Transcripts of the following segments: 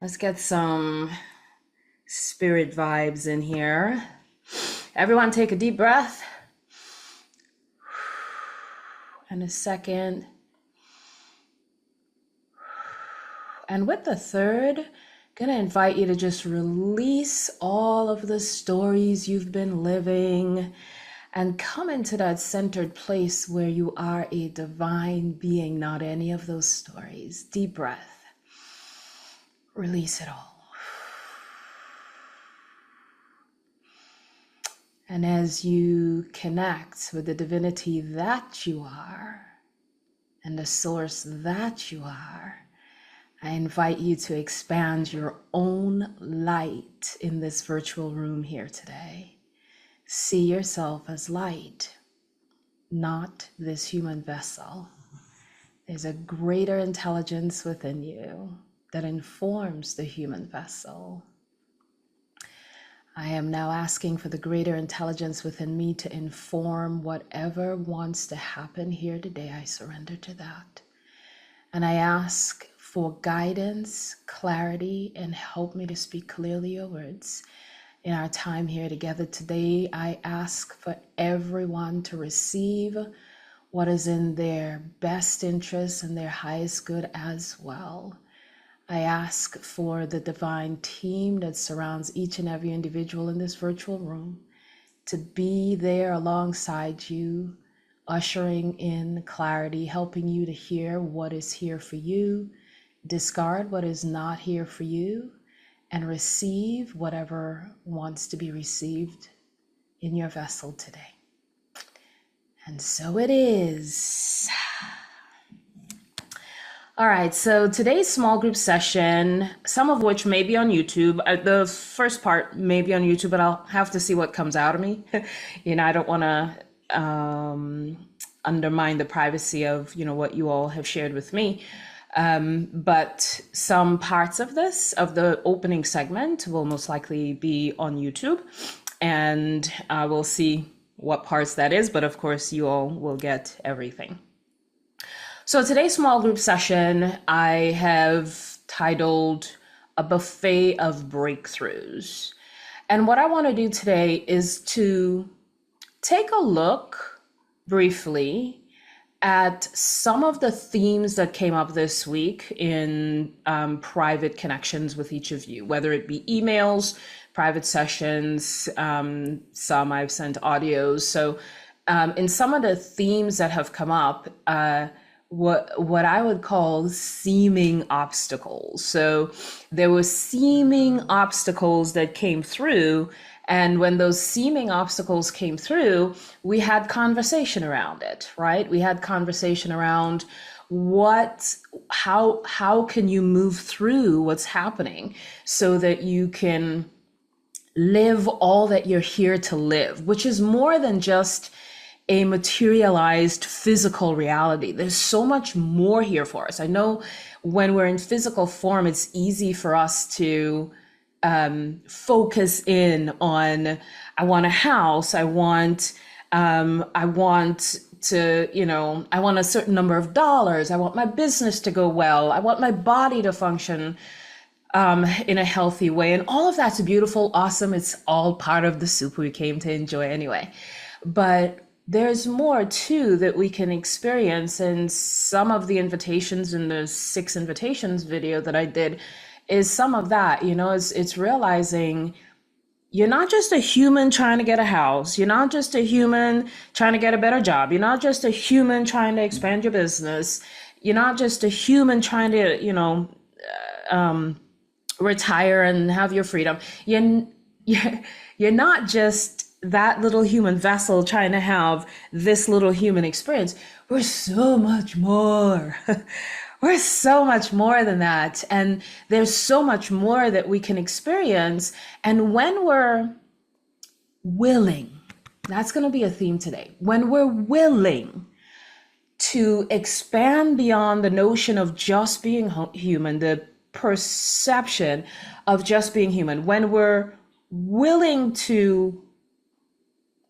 Let's get some spirit vibes in here. Everyone take a deep breath. And a second. And with the third, gonna invite you to just release all of the stories you've been living and come into that centered place where you are a divine being, not any of those stories. Deep breath. Release it all. And as you connect with the divinity that you are and the source that you are, I invite you to expand your own light in this virtual room here today. See yourself as light, not this human vessel. There's a greater intelligence within you that informs the human vessel. I am now asking for the greater intelligence within me to inform whatever wants to happen here today. I surrender to that. And I ask for guidance, clarity, and help me to speak clearly your words. In our time here together today, I ask for everyone to receive what is in their best interest and their highest good as well. I ask for the divine team that surrounds each and every individual in this virtual room to be there alongside you, ushering in clarity, helping you to hear what is here for you, discard what is not here for you, and receive whatever wants to be received in your vessel today. And so it is. All right, so today's small group session, some of which may be on YouTube. The first part may be on YouTube, but I'll have to see what comes out of me. I don't want to undermine the privacy of, what you all have shared with me. But some parts of the opening segment will most likely be on YouTube, and we'll see what parts that is. But of course, you all will get everything. So today's small group session, I have titled A Buffet of Breakthroughs. And what I want to do today is to take a look briefly at some of the themes that came up this week in private connections with each of you, whether it be emails, private sessions, some I've sent audios. So in some of the themes that have come up, what I would call seeming obstacles. So there were seeming obstacles that came through, and when those seeming obstacles came through, we had conversation around it, right? We had conversation around how can you move through what's happening so that you can live all that you're here to live, which is more than just a materialized physical reality. There's so much more here for us. I know when we're in physical form, it's easy for us to focus in on, I want a house, I want a certain number of dollars, I want my business to go well, I want my body to function in a healthy way. And all of that's beautiful, awesome. It's all part of the soup we came to enjoy anyway. But there's more too that we can experience, and some of the invitations in the 6 invitations video that I did is some of that. It's realizing you're not just a human trying to get a house, you're not just a human trying to get a better job, you're not just a human trying to expand your business, you're not just a human trying to retire and have your freedom. You're not just that little human vessel trying to have this little human experience. We're so much more. We're so much more than that. And there's so much more that we can experience. And when we're willing, that's going to be a theme today. When we're willing to expand beyond the notion of just being human, the perception of just being human, when we're willing to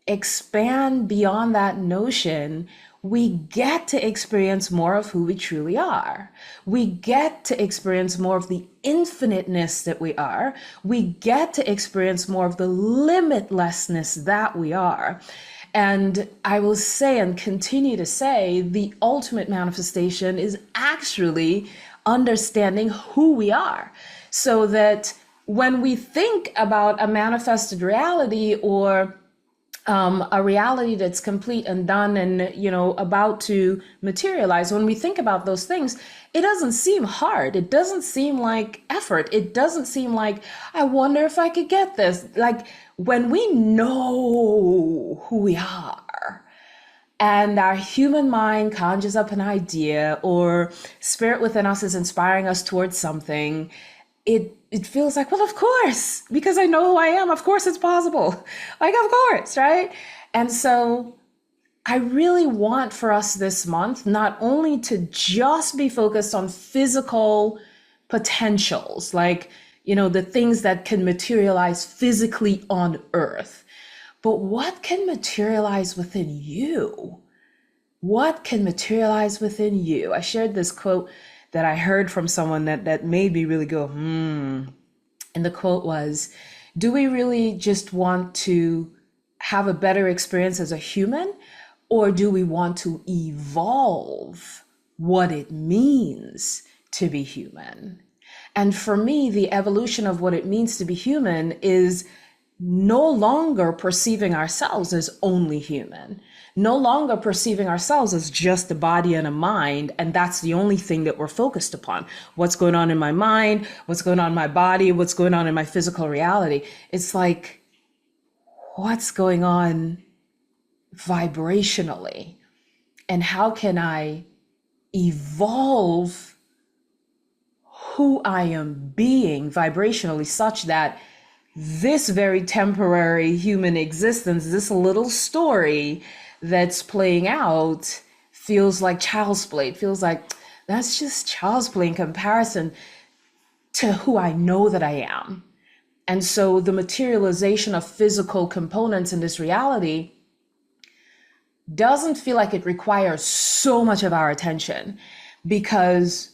expand beyond that notion, we get to experience more of who we truly are. We get to experience more of the infiniteness that we are. We get to experience more of the limitlessness that we are. And I will say and continue to say, the ultimate manifestation is actually understanding who we are, so that when we think about a manifested reality, or a reality that's complete and done and, about to materialize, when we think about those things, it doesn't seem hard. It doesn't seem like effort. It doesn't seem like, I wonder if I could get this. Like, when we know who we are, and our human mind conjures up an idea, or spirit within us is inspiring us towards something, it feels like, well, of course, because I know who I am, of course it's possible. Like, of course, right? And so I really want for us this month not only to just be focused on physical potentials, like, the things that can materialize physically on earth, but what can materialize within you? What can materialize within you? I shared this quote that I heard from someone that made me really go, And the quote was, do we really just want to have a better experience as a human? Or do we want to evolve what it means to be human? And for me, the evolution of what it means to be human is no longer perceiving ourselves as only human, no longer perceiving ourselves as just a body and a mind, and that's the only thing that we're focused upon. What's going on in my mind, what's going on in my body, what's going on in my physical reality. It's like, what's going on vibrationally? And how can I evolve who I am being vibrationally, such that this very temporary human existence, this little story that's playing out, feels like child's play. It feels like that's just child's play in comparison to who I know that I am. And so the materialization of physical components in this reality doesn't feel like it requires so much of our attention, because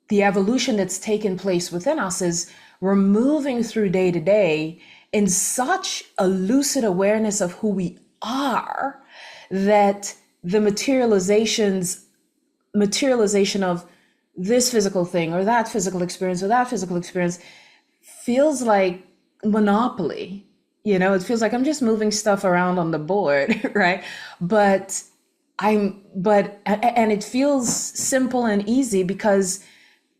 the evolution that's taken place within us is we're moving through day to day in such a lucid awareness of who we are, that the materialization of this physical thing or that physical experience feels like monopoly. It feels like I'm just moving stuff around on the board, right? But it feels simple and easy because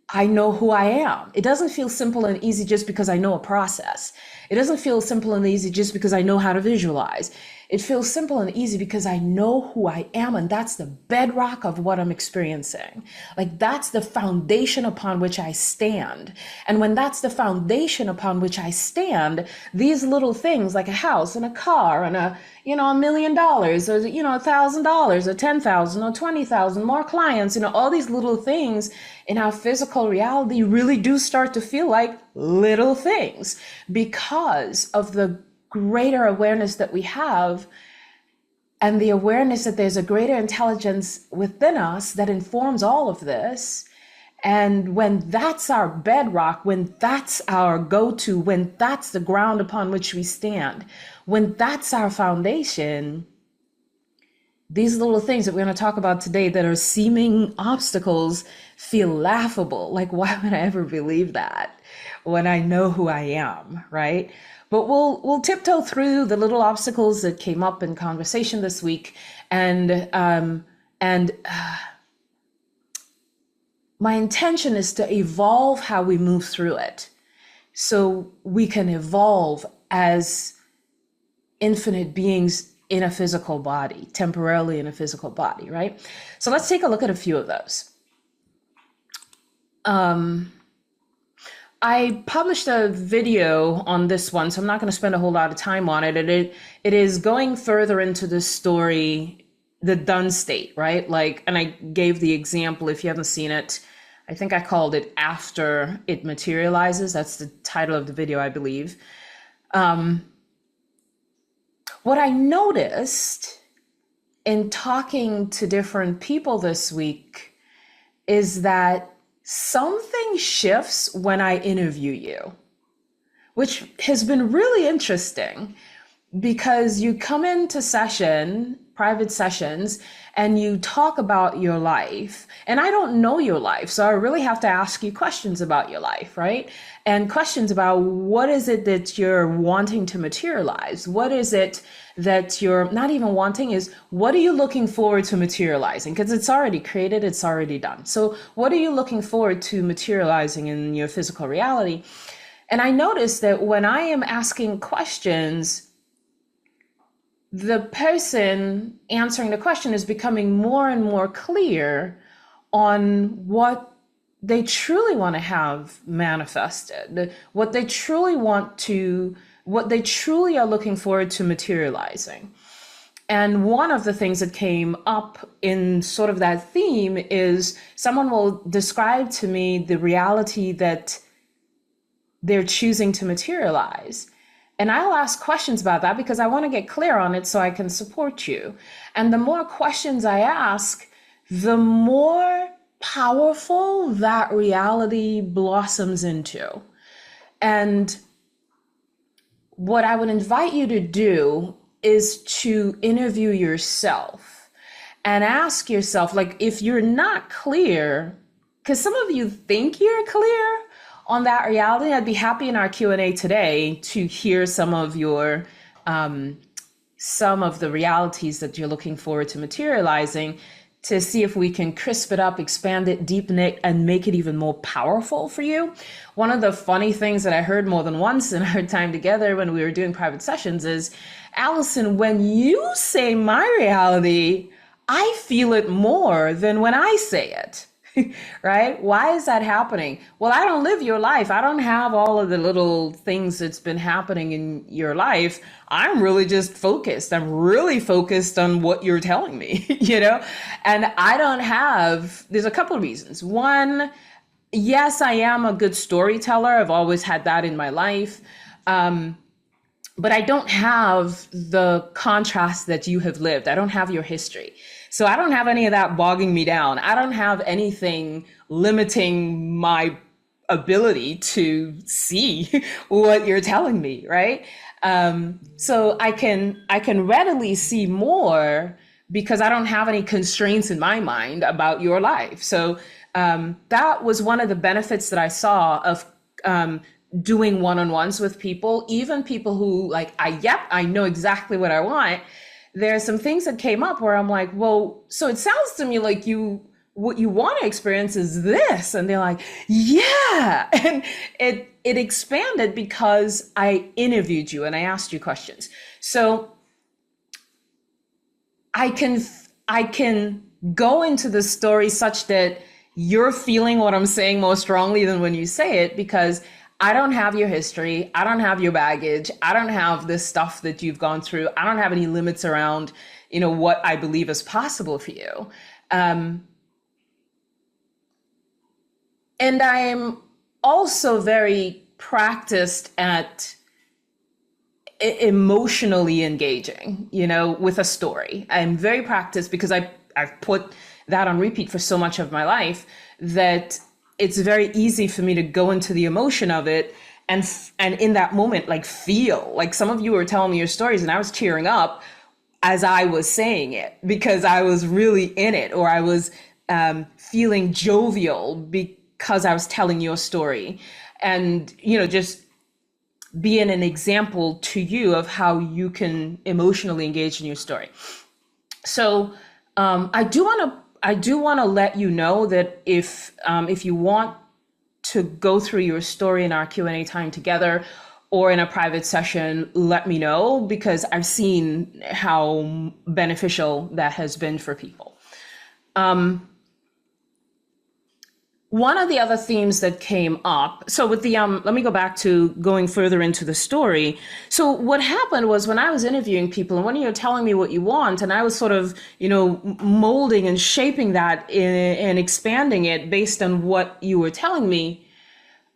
I know who I am. It doesn't feel simple and easy just because I know a process. It doesn't feel simple and easy just because I know how to visualize. It feels simple and easy because I know who I am, and that's the bedrock of what I'm experiencing. Like, that's the foundation upon which I stand. And when that's the foundation upon which I stand, these little things like a house and a car and $1 million or, $1,000 or 10,000 or 20,000 more clients, all these little things in our physical reality really do start to feel like little things, because of the greater awareness that we have, and the awareness that there's a greater intelligence within us that informs all of this. And when that's our bedrock, when that's our go-to, when that's the ground upon which we stand, when that's our foundation, these little things that we're going to talk about today that are seeming obstacles feel laughable. Like, why would I ever believe that when I know who I am, right? But we'll tiptoe through the little obstacles that came up in conversation this week, and my intention is to evolve how we move through it, so we can evolve as infinite beings in a physical body, temporarily in a physical body, right? So let's take a look at a few of those. I published a video on this one, so I'm not going to spend a whole lot of time on it. It is going further into the story, the done state, right? And I gave the example, if you haven't seen it, I think I called it After It Materializes. That's the title of the video, I believe. What I noticed in talking to different people this week is that something shifts when I interview you, which has been really interesting because you come into private sessions, and you talk about your life. And I don't know your life, so I really have to ask you questions about your life, right? And questions about what is it that you're wanting to materialize? What is it that you're not even wanting is what are you looking forward to materializing? Because it's already created, it's already done. So what are you looking forward to materializing in your physical reality? And I noticed that when I am asking questions, the person answering the question is becoming more and more clear on what they truly want to have manifested, what they truly are looking forward to materializing. And one of the things that came up in sort of that theme is someone will describe to me the reality that they're choosing to materialize. And I'll ask questions about that because I want to get clear on it so I can support you. And the more questions I ask, the more powerful that reality blossoms into. And what I would invite you to do is to interview yourself and ask yourself, like, if you're not clear, because some of you think you're clear on that reality, I'd be happy in our Q&A today to hear some of the realities that you're looking forward to materializing, to see if we can crisp it up, expand it, deepen it, and make it even more powerful for you. One of the funny things that I heard more than once in our time together when we were doing private sessions is, Allison, when you say my reality, I feel it more than when I say it. Right? Why is that happening? Well, I don't live your life. I don't have all of the little things that's been happening in your life. I'm really just focused. I'm really focused on what you're telling me, And there's a couple of reasons. One, yes, I am a good storyteller. I've always had that in my life. But I don't have the contrast that you have lived. I don't have your history. So I don't have any of that bogging me down. I don't have anything limiting my ability to see what you're telling me, right? So I can readily see more because I don't have any constraints in my mind about your life. So that was one of the benefits that I saw of doing one-on-ones with people, even people who I know exactly what I want. There are some things that came up where I'm like, well, so it sounds to me like what you want to experience is this. And they're like, yeah. And it expanded because I interviewed you and I asked you questions. So I can go into the story such that you're feeling what I'm saying more strongly than when you say it, because I don't have your history. I don't have your baggage. I don't have this stuff that you've gone through. I don't have any limits around, what I believe is possible for you. And I'm also very practiced at emotionally engaging, with a story. I'm very practiced because I've put that on repeat for so much of my life that it's very easy for me to go into the emotion of it and in that moment, feel like some of you were telling me your stories and I was tearing up as I was saying it because I was really in it, or I was feeling jovial because I was telling your story, and, just being an example to you of how you can emotionally engage in your story. So I do want to let you know that if you want to go through your story in our Q&A time together or in a private session, let me know, because I've seen how beneficial that has been for people. One of the other themes that came up, so with the, let me go back to going further into the story. So what happened was when I was interviewing people and when you're telling me what you want, and I was sort of, molding and shaping that and expanding it based on what you were telling me,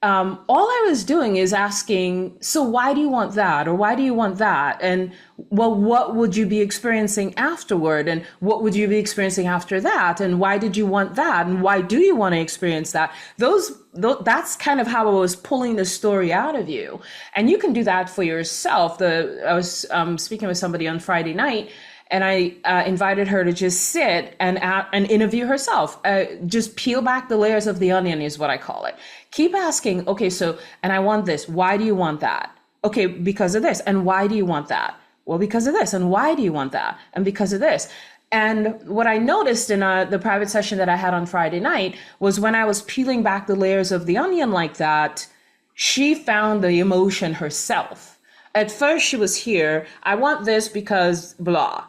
all I was doing is asking, so why do you want that? Or why do you want that? And well, what would you be experiencing afterward? And what would you be experiencing after that? And why did you want that? And why do you want to experience that? That's kind of how I was pulling the story out of you. And you can do that for yourself. I was speaking with somebody on Friday night, and I invited her to just sit and interview herself. Just peel back the layers of the onion is what I call it. Keep asking, okay, so, and I want this. Why do you want that? Okay, because of this. And why do you want that? Well, because of this. And why do you want that? And because of this. And what I noticed in the private session that I had on Friday night was when I was peeling back the layers of the onion like that, she found the emotion herself. At first she was here, I want this because blah.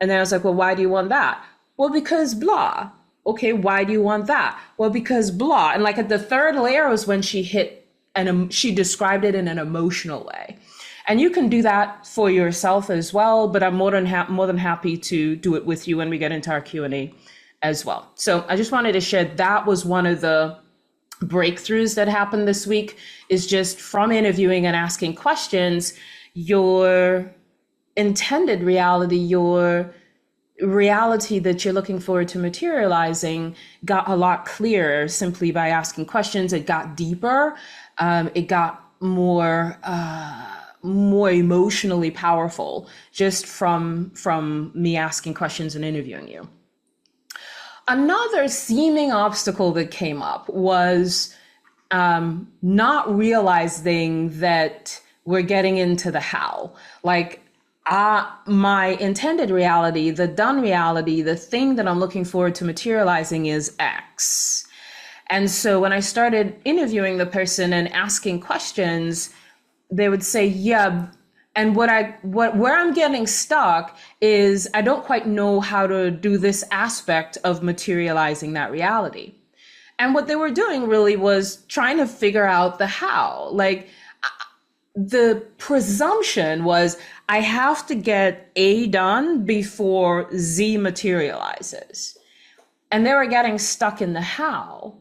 And then I was like, well, why do you want that? Well, because blah. Okay, why do you want that? Well, because blah. And like at the third layer was when she hit, and she described it in an emotional way. And you can do that for yourself as well, but I'm more than happy to do it with you when we get into our Q&A as well. So I just wanted to share that was one of the breakthroughs that happened this week, is just from interviewing and asking questions, your intended reality, your reality that you're looking forward to materializing got a lot clearer simply by asking questions. It got deeper. It got more emotionally powerful just from me asking questions and interviewing you. Another seeming obstacle that came up was not realizing that we're getting into the how. Like, my intended reality, the done reality, the thing that I'm looking forward to materializing is X. And so when I started interviewing the person and asking questions, they would say, yeah. And where I'm getting stuck is I don't quite know how to do this aspect of materializing that reality. And what they were doing really was trying to figure out the how. Like, the presumption was I have to get A done before Z materializes. And they were getting stuck in the how,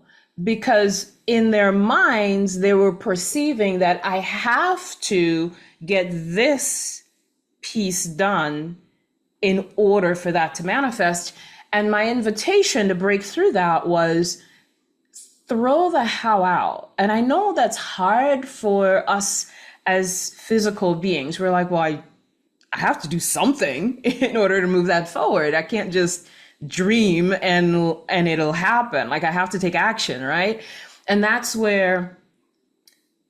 because in their minds, they were perceiving that I have to get this piece done in order for that to manifest. And my invitation to break through that was throw the how out. And I know that's hard for us as physical beings. We're like, well, I have to do something in order to move that forward. I can't just dream and it'll happen. Like, I have to take action, right? And that's where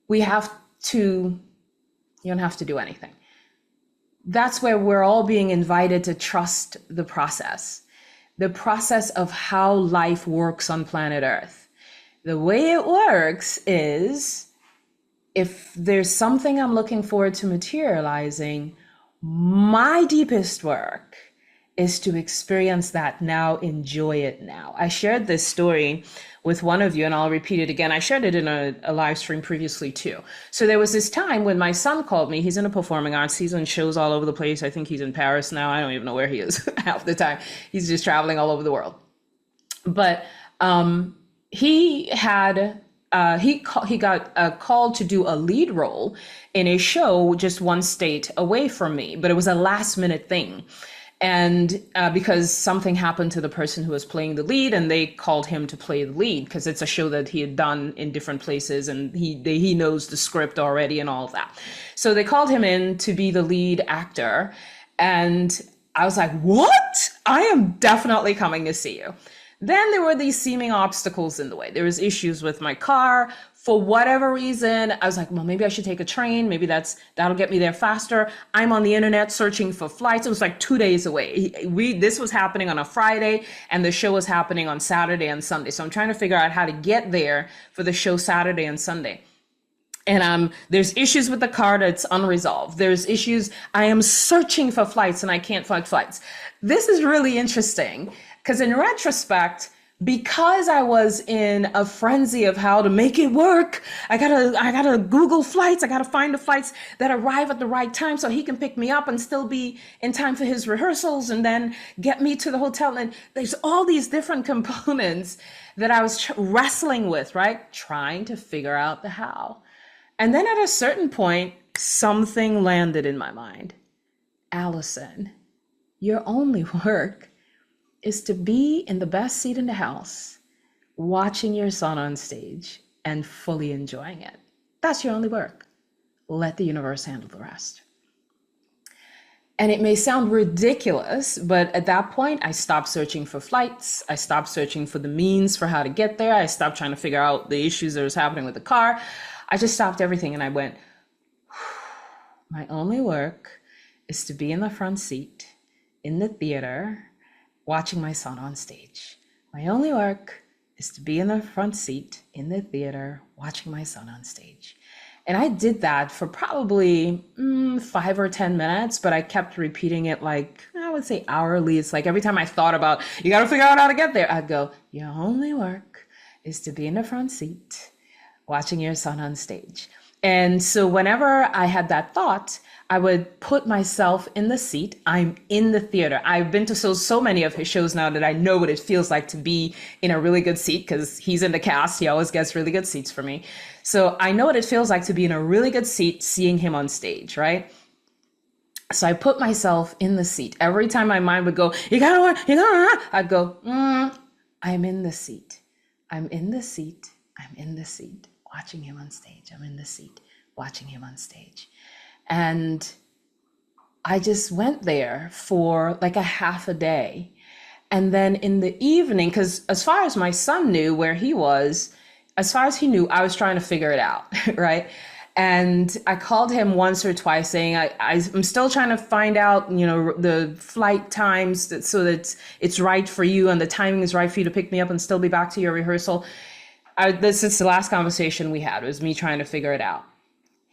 we have to, you don't have to do anything. That's where we're all being invited to trust the process of how life works on planet Earth. The way it works is, if there's something I'm looking forward to materializing, my deepest work is to experience that now, enjoy it now. I shared this story with one of you, and I'll repeat it again. I shared it in a live stream previously too. So there was this time when my son called me. He's in a performing arts. He's in shows all over the place. I think he's in Paris now. I don't even know where he is half the time. He's just traveling all over the world. But he got called to do a lead role in a show just one state away from me, but it was a last minute thing. And because something happened to the person who was playing the lead, and they called him to play the lead because it's a show that he had done in different places, and he knows the script already and all of that. So they called him in to be the lead actor. And I was like, what? I am definitely coming to see you. Then there were these seeming obstacles in the way. There was issues with my car. For whatever reason, I was like, well, maybe I should take a train. Maybe that'll get me there faster. I'm on the internet searching for flights. It was like 2 days away. This was happening on a Friday, and the show was happening on Saturday and Sunday. So I'm trying to figure out how to get there for the show Saturday and Sunday. And there's issues with the car that's unresolved. There's issues. I am searching for flights and I can't find flights. This is really interesting because in retrospect, because I was in a frenzy of how to make it work. I gotta Google flights. I gotta find the flights that arrive at the right time so he can pick me up and still be in time for his rehearsals and then get me to the hotel. And there's all these different components that I was wrestling with, right? Trying to figure out the how. And then at a certain point, something landed in my mind. Allison, your only work is to be in the best seat in the house, watching your son on stage and fully enjoying it. That's your only work. Let the universe handle the rest. And it may sound ridiculous, but at that point, I stopped searching for flights. I stopped searching for the means for how to get there. I stopped trying to figure out the issues that was happening with the car. I just stopped everything and I went, my only work is to be in the front seat in the theater, watching my son on stage. My only work is to be in the front seat in the theater, watching my son on stage. And I did that for probably 5 or 10 minutes, but I kept repeating it like, I would say hourly. It's like every time I thought about, you got to figure out how to get there, I'd go, your only work is to be in the front seat, watching your son on stage. And so whenever I had that thought, I would put myself in the seat. I'm in the theater. I've been to so many of his shows now that I know what it feels like to be in a really good seat because he's in the cast. He always gets really good seats for me. So I know what it feels like to be in a really good seat, seeing him on stage, right? So I put myself in the seat. Every time my mind would go, you gotta, I'd go, I'm in the seat. I'm in the seat. I'm in the seat, watching him on stage. I'm in the seat, watching him on stage. And I just went there for like a half a day. And then in the evening, because as far as my son knew where he was, as far as he knew, I was trying to figure it out, right? And I called him once or twice saying, I'm still trying to find out, the flight times so that it's right for you and the timing is right for you to pick me up and still be back to your rehearsal. This is the last conversation we had. It was me trying to figure it out.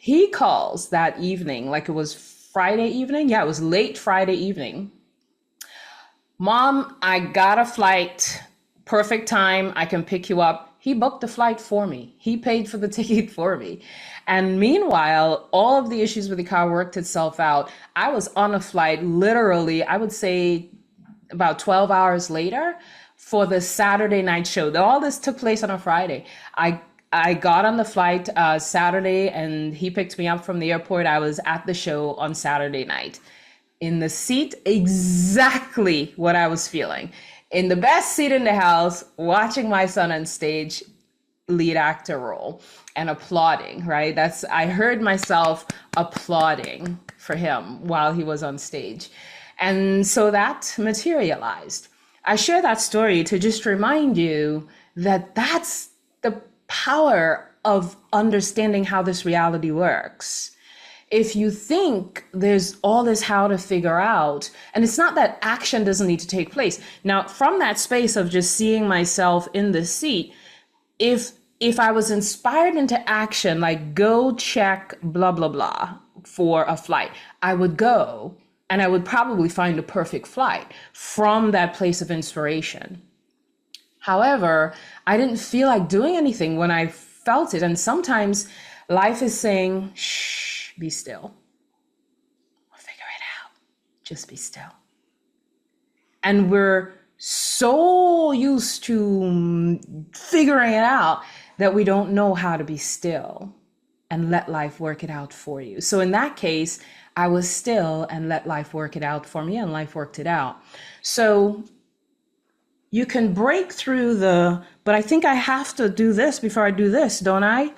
He calls that evening, like it was Friday evening. Yeah, it was late Friday evening. Mom, I got a flight. Perfect time. I can pick you up. He booked the flight for me. He paid for the ticket for me. And meanwhile, all of the issues with the car worked itself out. I was on a flight literally, I would say about 12 hours later for the Saturday night show. All this took place on a Friday. I got on the flight Saturday and he picked me up from the airport. I was at the show on Saturday night in the seat, exactly what I was feeling. In the best seat in the house, watching my son on stage, lead actor role and applauding, right? I heard myself applauding for him while he was on stage. And so that materialized. I share that story to just remind you that that's the power of understanding how this reality works. If you think there's all this how to figure out, and it's not that action doesn't need to take place. Now, from that space of just seeing myself in the seat, if I was inspired into action, like go check blah, blah, blah for a flight, I would go and I would probably find a perfect flight from that place of inspiration. However, I didn't feel like doing anything when I felt it. And sometimes life is saying, shh, be still. We'll figure it out. Just be still. And we're so used to figuring it out that we don't know how to be still and let life work it out for you. So in that case, I was still and let life work it out for me, and life worked it out. So you can break through but I think I have to do this before I do this, don't I?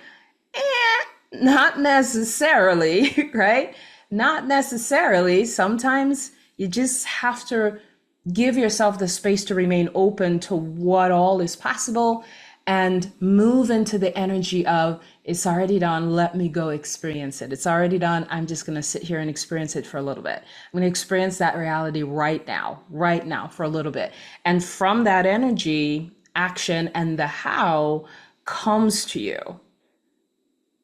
Not necessarily, right? Not necessarily. Sometimes you just have to give yourself the space to remain open to what all is possible and move into the energy of, it's already done, let me go experience it. It's already done, I'm just gonna sit here and experience it for a little bit. I'm gonna experience that reality right now for a little bit. And from that energy, action and the how comes to you.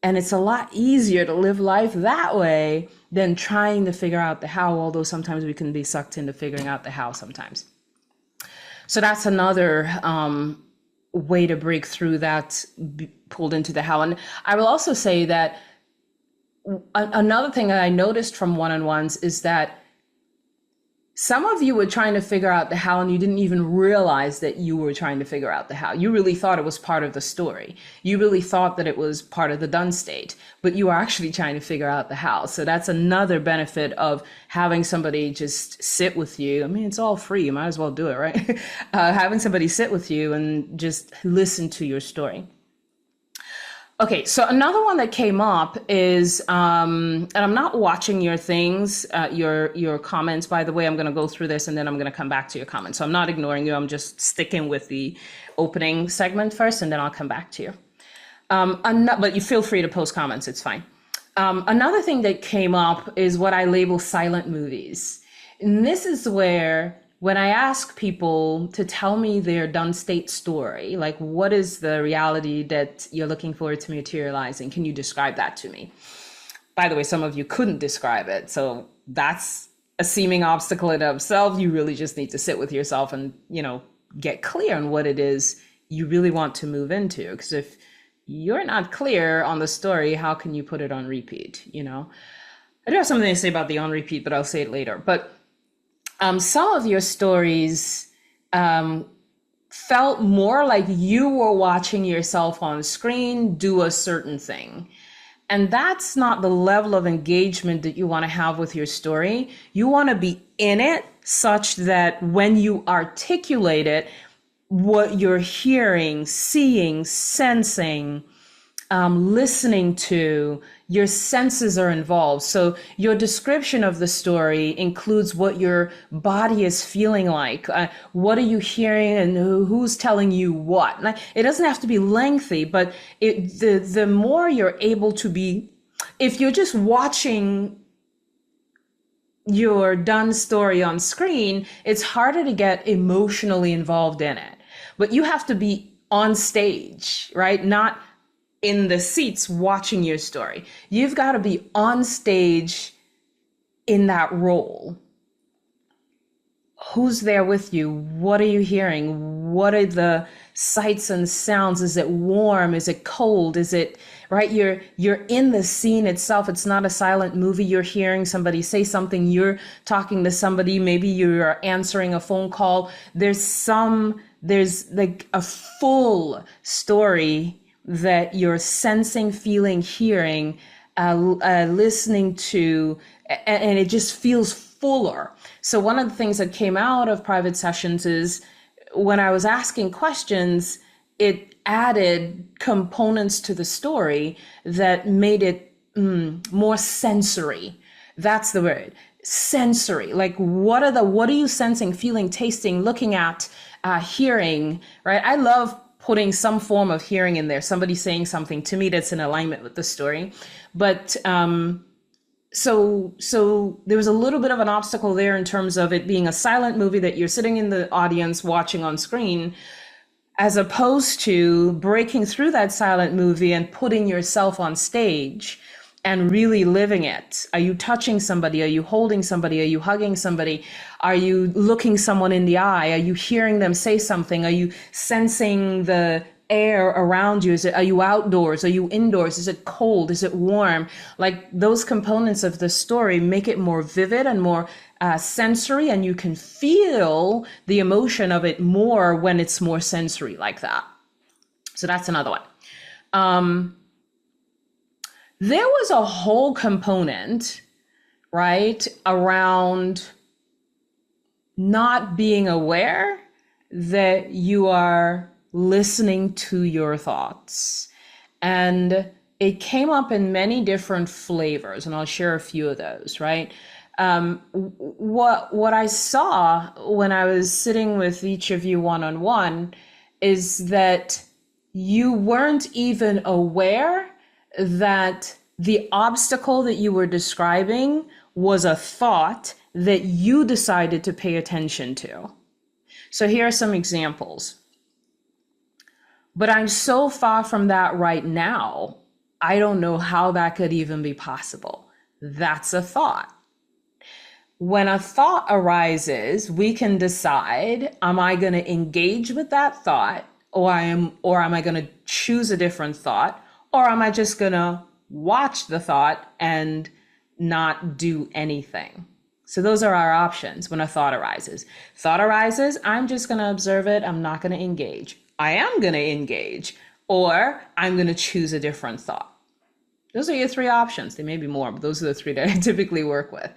And it's a lot easier to live life that way than trying to figure out the how, although sometimes we can be sucked into figuring out the how sometimes. So that's another way to break through that pulled into the how. And I will also say that another thing that I noticed from one-on-ones is that some of you were trying to figure out the how and you didn't even realize that you were trying to figure out the how. You really thought it was part of the story. You really thought that it was part of the done state, but you are actually trying to figure out the how. So that's another benefit of having somebody just sit with you. I mean, it's all free. You might as well do it, right? Having somebody sit with you and just listen to your story. Okay, so another one that came up is, and I'm not watching your things, your comments, by the way. I'm going to go through this and then I'm going to come back to your comments. So I'm not ignoring you. I'm just sticking with the opening segment first and then I'll come back to you. But you feel free to post comments. It's fine. Another thing that came up is what I label silent movies. And this is where when I ask people to tell me their done state story, like what is the reality that you're looking forward to materializing? Can you describe that to me? By the way, some of you couldn't describe it. So that's a seeming obstacle in itself. You really just need to sit with yourself and, get clear on what it is you really want to move into. Because if you're not clear on the story, how can you put it on repeat? I do have something to say about the on repeat, but I'll say it later. But some of your stories felt more like you were watching yourself on screen do a certain thing. And that's not the level of engagement that you want to have with your story. You want to be in it such that when you articulate it, what you're hearing, seeing, sensing, listening to, your senses are involved. So your description of the story includes what your body is feeling like. What are you hearing and who's telling you what? Like, it doesn't have to be lengthy, but the more you're able to be, if you're just watching your done story on screen, it's harder to get emotionally involved in it. But you have to be on stage, right? Not in the seats watching your story. You've got to be on stage in that role. Who's there with you? What are you hearing? What are the sights and sounds? Is it warm? Is it cold? Is it right? You're in the scene itself. It's not a silent movie. You're hearing somebody say something. You're talking to somebody. Maybe you're answering a phone call. There's like a full story that you're sensing, feeling, hearing, listening to, and it just feels fuller. So one of the things that came out of private sessions is when I was asking questions, it added components to the story that made it more sensory. That's the word, sensory. Like what are you sensing, feeling, tasting, looking at, hearing, right? I love putting some form of hearing in there, somebody saying something to me that's in alignment with the story. But so there was a little bit of an obstacle there in terms of it being a silent movie that you're sitting in the audience watching on screen, as opposed to breaking through that silent movie and putting yourself on stage and really living it. Are you touching somebody? Are you holding somebody? Are you hugging somebody? Are you looking someone in the eye? Are you hearing them say something? Are you sensing the air around you? Are you outdoors? Are you indoors? Is it cold? Is it warm? Like those components of the story make it more vivid and more sensory, and you can feel the emotion of it more when it's more sensory like that. So that's another one. There was a whole component, right, around not being aware that you are listening to your thoughts. And it came up in many different flavors, and I'll share a few of those, right? What I saw when I was sitting with each of you one-on-one is that you weren't even aware that the obstacle that you were describing was a thought that you decided to pay attention to. So here are some examples. But I'm so far from that right now, I don't know how that could even be possible. That's a thought. When a thought arises, we can decide, am I going to engage with that thought, or am I going to choose a different thought, or am I just going to watch the thought and not do anything? So those are our options when a thought arises. Thought arises, I'm just going to observe it, I'm not going to engage. I am going to engage, or I'm going to choose a different thought. Those are your three options. There may be more, but those are the three that I typically work with.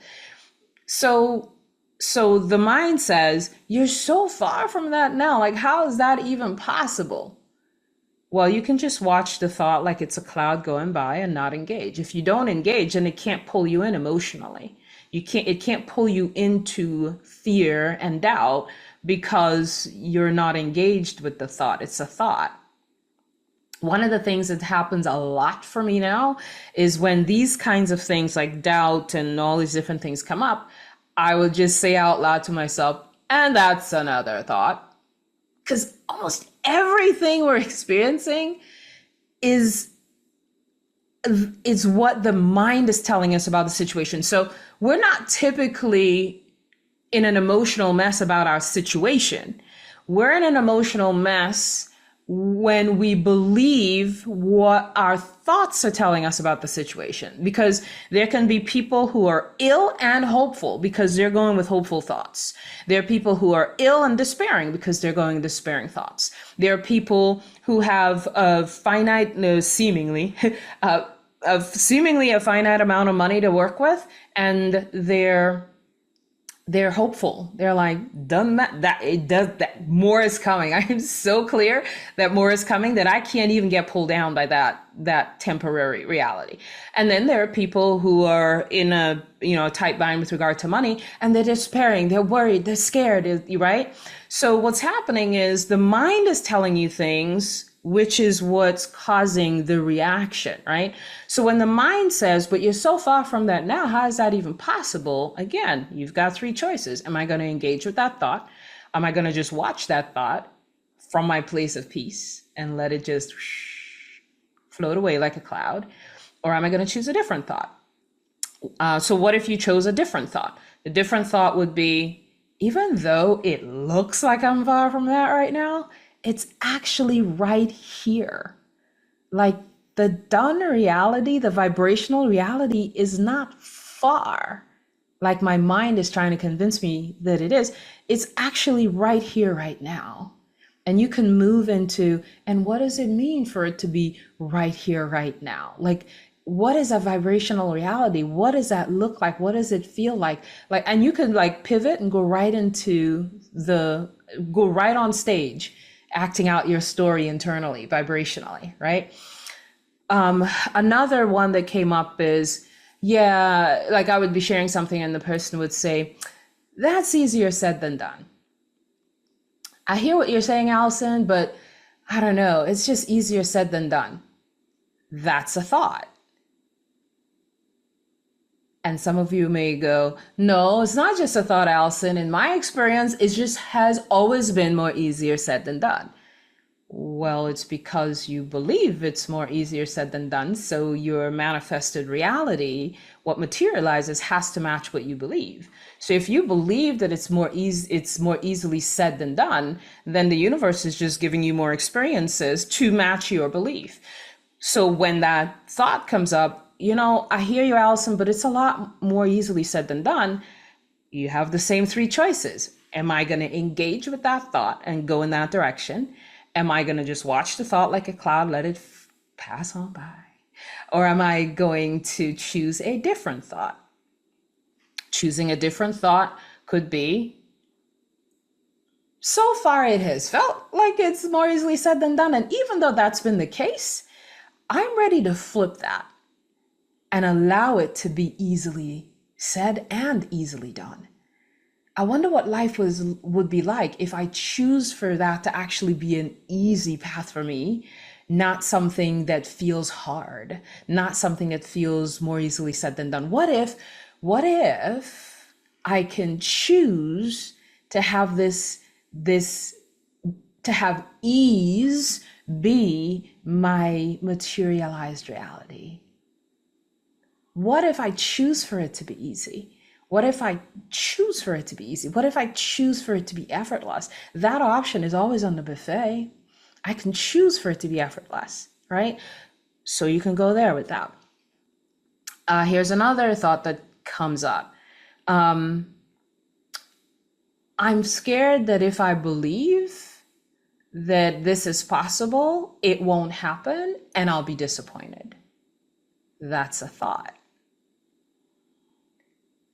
So the mind says, you're so far from that now. Like, how is that even possible? Well, you can just watch the thought like it's a cloud going by and not engage. If you don't engage, then it can't pull you in emotionally. It can't pull you into fear and doubt because you're not engaged with the thought. It's a thought. One of the things that happens a lot for me now is when these kinds of things like doubt and all these different things come up, I would just say out loud to myself, and that's another thought. Because almost everything we're experiencing is what the mind is telling us about the situation. So we're not typically in an emotional mess about our situation. We're in an emotional mess when we believe what our thoughts are telling us about the situation, because there can be people who are ill and hopeful because they're going with hopeful thoughts. There are people who are ill and despairing because they're going with despairing thoughts. There are people who have a finite, seemingly a finite amount of money to work with, and they're hopeful. They're like, done that more is coming. I'm so clear that more is coming that I can't even get pulled down by that temporary reality. And then there are people who are in a tight bind with regard to money, and they're despairing, they're worried, they're scared, right? So what's happening is the mind is telling you things, which is what's causing the reaction, right? So when the mind says, but you're so far from that now, how is that even possible? Again, you've got three choices. Am I going to engage with that thought? Am I going to just watch that thought from my place of peace and let it just float away like a cloud? Or am I going to choose a different thought? So what if you chose a different thought? The different thought would be, even though it looks like I'm far from that right now, it's actually right here. Like the done reality, the vibrational reality is not far. Like my mind is trying to convince me that it is. It's actually right here, right now. And you can move into, and what does it mean for it to be right here, right now? Like, what is a vibrational reality? What does that look like? What does it feel like? And you can pivot and go right on stage, acting out your story internally, vibrationally, right? Another one that came up is, I would be sharing something and the person would say, that's easier said than done. I hear what you're saying, Allison, but I don't know, it's just easier said than done. That's a thought. And some of you may go, no, it's not just a thought, Allison. In my experience, it just has always been more easier said than done. Well, it's because you believe it's more easier said than done. So your manifested reality, what materializes, has to match what you believe. So if you believe that it's more easily said than done, then the universe is just giving you more experiences to match your belief. So when that thought comes up, I hear you, Allison, but it's a lot more easily said than done. You have the same three choices. Am I going to engage with that thought and go in that direction? Am I going to just watch the thought like a cloud, let it pass on by? Or am I going to choose a different thought? Choosing a different thought could be, so far it has felt like it's more easily said than done. And even though that's been the case, I'm ready to flip that and allow it to be easily said and easily done. I wonder what life would be like if I choose for that to actually be an easy path for me, not something that feels hard, not something that feels more easily said than done. What if I can choose to have to have ease be my materialized reality? What if I choose for it to be easy? What if I choose for it to be easy? What if I choose for it to be effortless? That option is always on the buffet. I can choose for it to be effortless, right? So you can go there with that. Here's another thought that comes up. I'm scared that if I believe that this is possible, it won't happen and I'll be disappointed. That's a thought.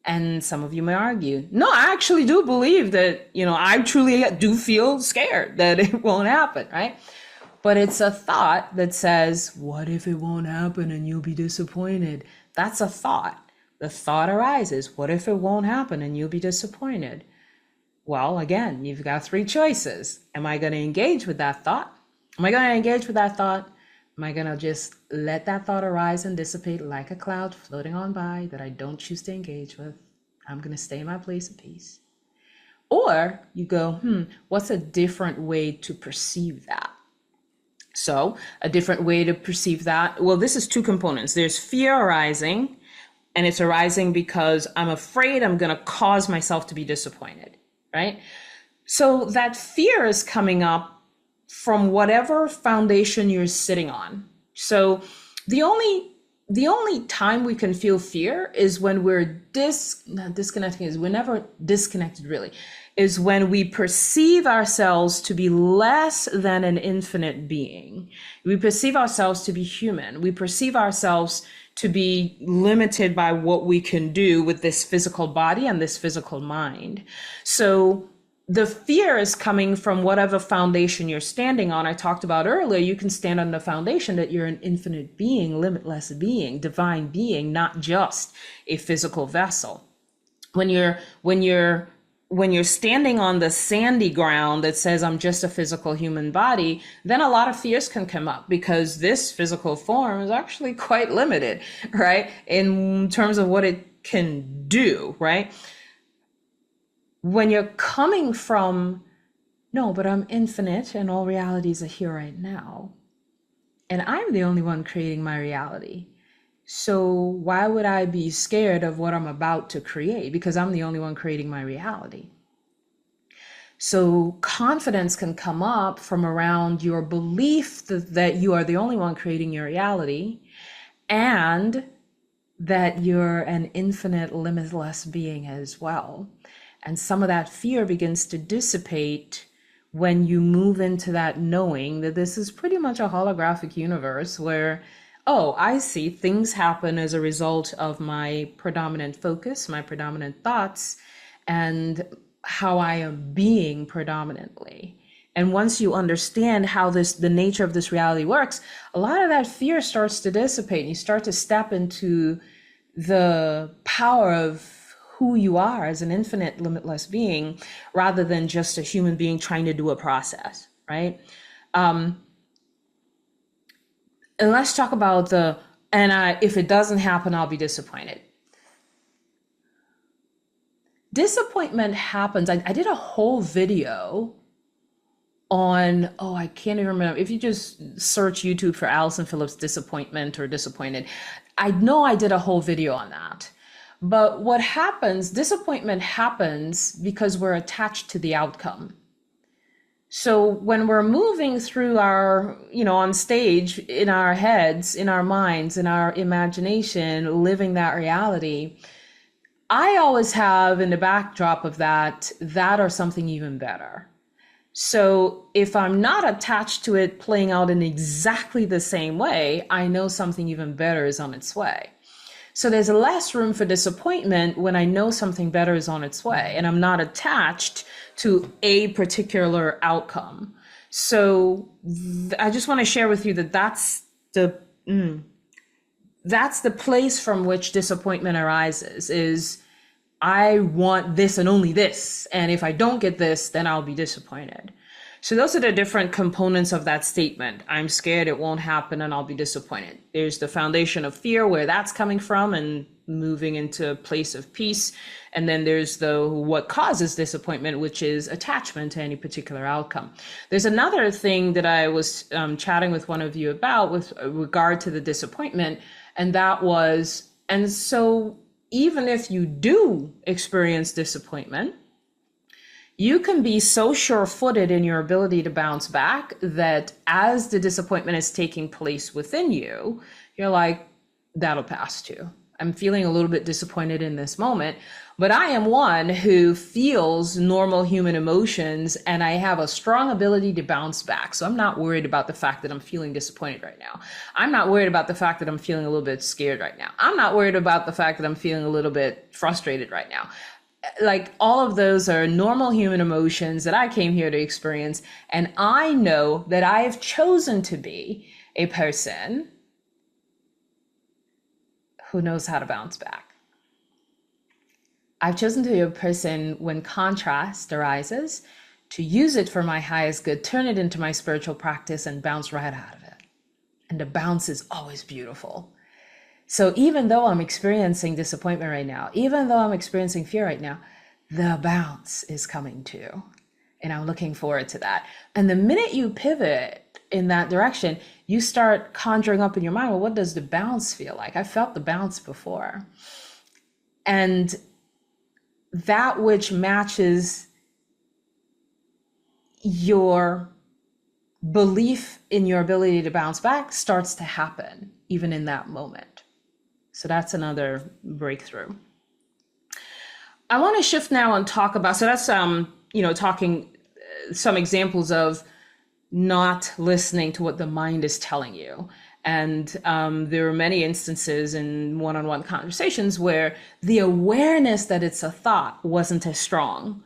And some of you may argue, no, I actually do believe that, I truly do feel scared that it won't happen, right? But it's a thought that says, what if it won't happen and you'll be disappointed? That's a thought. The thought arises, what if it won't happen and you'll be disappointed? Well, again, you've got three choices. Am I going to engage with that thought? Am I going to engage with that thought? Am I going to just let that thought arise and dissipate like a cloud floating on by that I don't choose to engage with? I'm going to stay in my place of peace. Or you go, what's a different way to perceive that? So a different way to perceive that, well, this is two components. There's fear arising, and it's arising because I'm afraid I'm going to cause myself to be disappointed, right? So that fear is coming up from whatever foundation you're sitting on. So the only time we can feel fear is when we're we're never disconnected really, is when we perceive ourselves to be less than an infinite being. We perceive ourselves to be human. We perceive ourselves to be limited by what we can do with this physical body and this physical mind. So the fear is coming from whatever foundation you're standing on. I talked about earlier, you can stand on the foundation that you're an infinite being, limitless being, divine being, not just a physical vessel. When you're standing on the sandy ground that says I'm just a physical human body, then a lot of fears can come up because this physical form is actually quite limited, right? In terms of what it can do, right? When you're coming from, no, but I'm infinite and all realities are here right now. And I'm the only one creating my reality. So why would I be scared of what I'm about to create? Because I'm the only one creating my reality. So confidence can come up from around your belief that you are the only one creating your reality and that you're an infinite, limitless being as well. And some of that fear begins to dissipate when you move into that knowing that this is pretty much a holographic universe where, oh, I see things happen as a result of my predominant focus, my predominant thoughts, and how I am being predominantly. And once you understand how the nature of this reality works, a lot of that fear starts to dissipate and you start to step into the power of who you are as an infinite, limitless being, rather than just a human being trying to do a process, right? And let's talk about if it doesn't happen, I'll be disappointed. Disappointment happens. I did a whole video on, I can't even remember. If you just search YouTube for Allison Phillips disappointment or disappointed, I know I did a whole video on that. But what happens, disappointment happens because we're attached to the outcome. So when we're moving through our, on stage, in our heads, in our minds, in our imagination, living that reality, I always have in the backdrop of that or something even better. So if I'm not attached to it playing out in exactly the same way, I know something even better is on its way. So there's less room for disappointment when I know something better is on its way and I'm not attached to a particular outcome. So I just want to share with you that that's the place from which disappointment arises, is I want this and only this. And if I don't get this, then I'll be disappointed. So those are the different components of that statement. I'm scared it won't happen and I'll be disappointed. There's the foundation of fear, where that's coming from, and moving into a place of peace. And then there's what causes disappointment, which is attachment to any particular outcome. There's another thing that I was chatting with one of you about with regard to the disappointment, and that was, and so even if you do experience disappointment, you can be so sure-footed in your ability to bounce back that as the disappointment is taking place within you, you're like, that'll pass too. I'm feeling a little bit disappointed in this moment, but I am one who feels normal human emotions and I have a strong ability to bounce back. So I'm not worried about the fact that I'm feeling disappointed right now. I'm not worried about the fact that I'm feeling a little bit scared right now. I'm not worried about the fact that I'm feeling a little bit frustrated right now. Like, all of those are normal human emotions that I came here to experience. And I know that I have chosen to be a person who knows how to bounce back. I've chosen to be a person, when contrast arises, to use it for my highest good, turn it into my spiritual practice and bounce right out of it. And the bounce is always beautiful. So even though I'm experiencing disappointment right now, even though I'm experiencing fear right now, the bounce is coming too. And I'm looking forward to that. And the minute you pivot in that direction, you start conjuring up in your mind, well, what does the bounce feel like? I felt the bounce before. And that which matches your belief in your ability to bounce back starts to happen even in that moment. So that's another breakthrough. I want to shift now and talk about, so that's, talking some examples of not listening to what the mind is telling you. And there are many instances in one-on-one conversations where the awareness that it's a thought wasn't as strong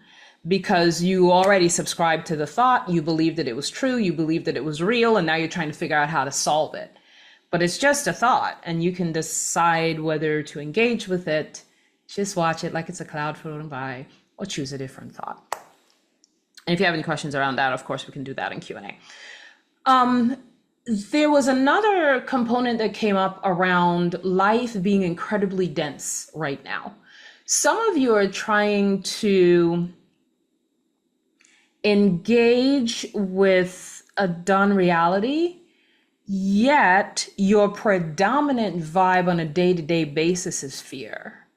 because you already subscribed to the thought, you believed that it was true, you believed that it was real, and now you're trying to figure out how to solve it. But it's just a thought, and you can decide whether to engage with it, just watch it like it's a cloud floating by, or choose a different thought. And if you have any questions around that, of course, we can do that in Q&A. There was another component that came up around life being incredibly dense right now. Some of you are trying to engage with a done reality, yet your predominant vibe on a day-to-day basis is fear.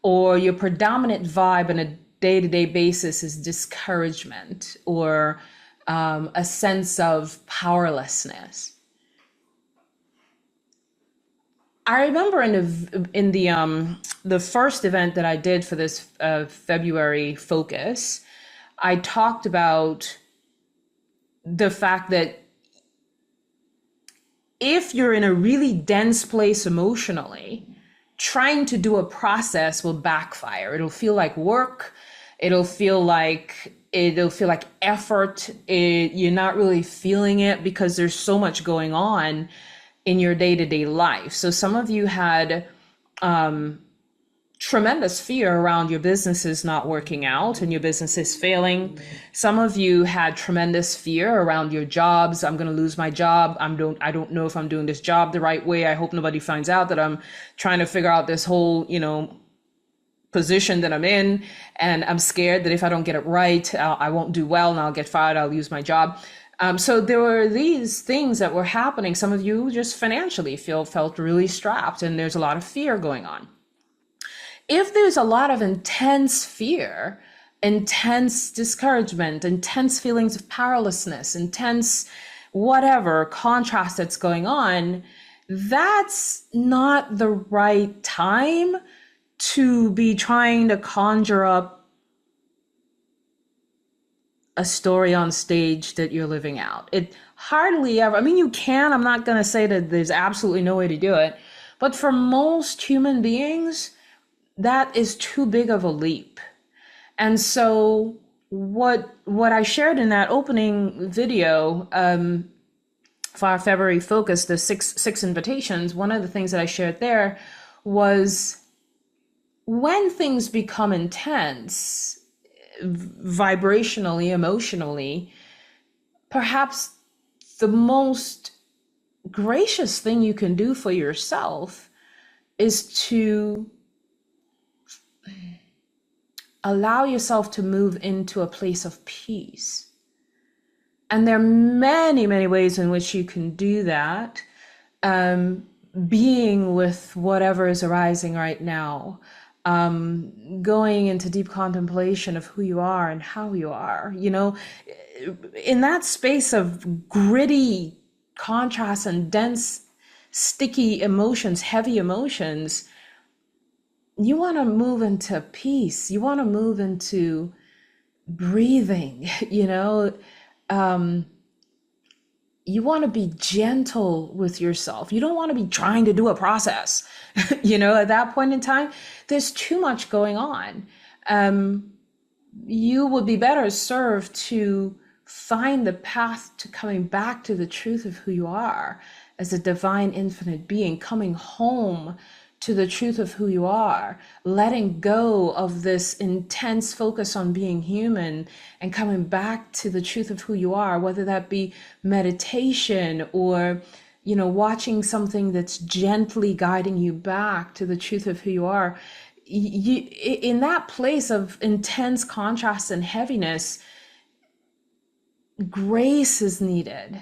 Or your predominant vibe on a day-to-day basis is discouragement or a sense of powerlessness. I remember in the first event that I did for this February focus, I talked about the fact that if you're in a really dense place emotionally, trying to do a process will backfire. It'll feel like work. It'll feel like effort. You're not really feeling it because there's so much going on in your day-to-day life. So some of you had tremendous fear around your businesses not working out and your businesses failing. Some of you had tremendous fear around your jobs. I'm going to lose my job. I don't know if I'm doing this job the right way. I hope nobody finds out that I'm trying to figure out this whole, position that I'm in. And I'm scared that if I don't get it right, I won't do well and I'll get fired. I'll lose my job. So there were these things that were happening. Some of you just financially felt really strapped, and there's a lot of fear going on. If there's a lot of intense fear, intense discouragement, intense feelings of powerlessness, intense whatever contrast that's going on, that's not the right time to be trying to conjure up a story on stage that you're living out. It hardly ever, you can, I'm not going to say that there's absolutely no way to do it, but for most human beings, that is too big of a leap. And so what I shared in that opening video for our February focus, the six invitations, one of the things that I shared there was when things become intense, vibrationally, emotionally, perhaps the most gracious thing you can do for yourself is to allow yourself to move into a place of peace. And there are many, many ways in which you can do that. being with whatever is arising right now, going into deep contemplation of who you are and how you are, in that space of gritty contrast and dense, sticky emotions, heavy emotions, you want to move into peace. You want to move into breathing, you want to be gentle with yourself. You don't want to be trying to do a process, at that point in time. There's too much going on. You would be better served to find the path to coming back to the truth of who you are as a divine infinite being, coming home to the truth of who you are, letting go of this intense focus on being human and coming back to the truth of who you are, whether that be meditation or, watching something that's gently guiding you back to the truth of who you are. In that place of intense contrast and heaviness, grace is needed.